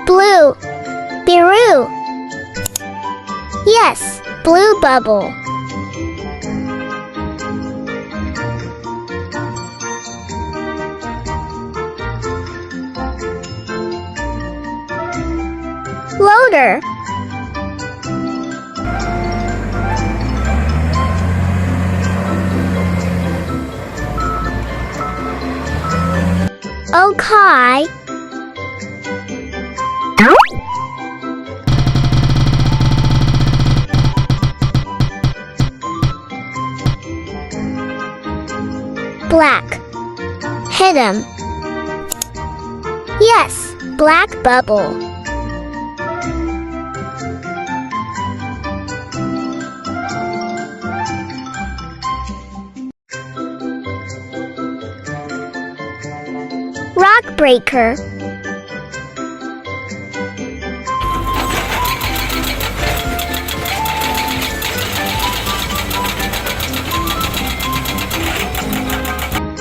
Blue. Biru. Yes, blue bubble. Loader. Okay. Black. Hit him. Yes, black bubble. Rockbreaker.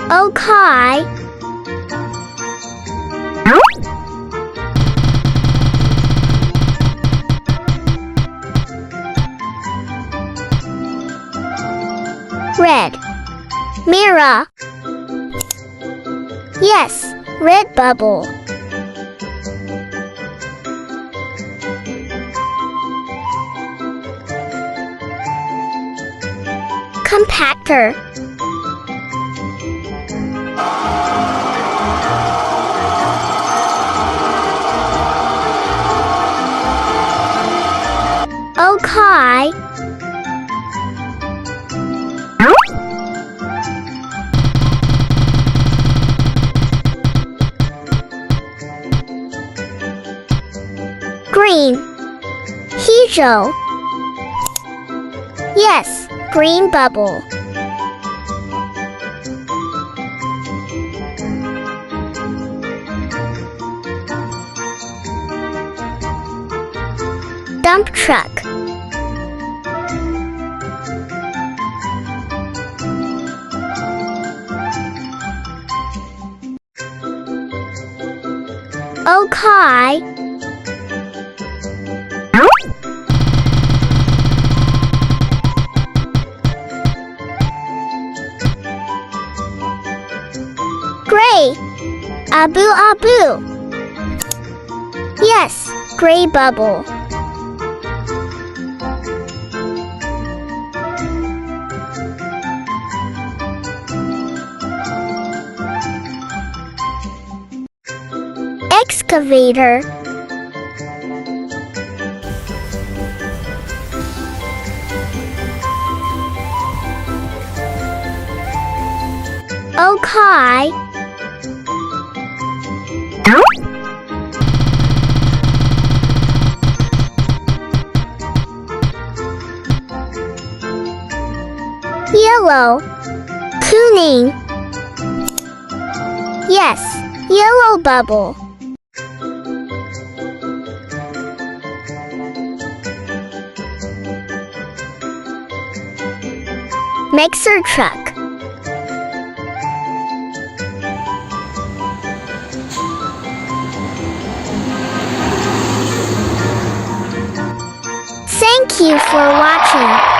Okay. Red. Mirror. Yes, red bubble. Compactor. Okay. Green. Hijo. Yes, green bubble. Dump truck. Okay. Gray. Abu Abu. Yes, gray bubble. Excavator. Okay. Yellow. Tuning. Yes, yellow bubble. Mixer truck. Thank you for watching.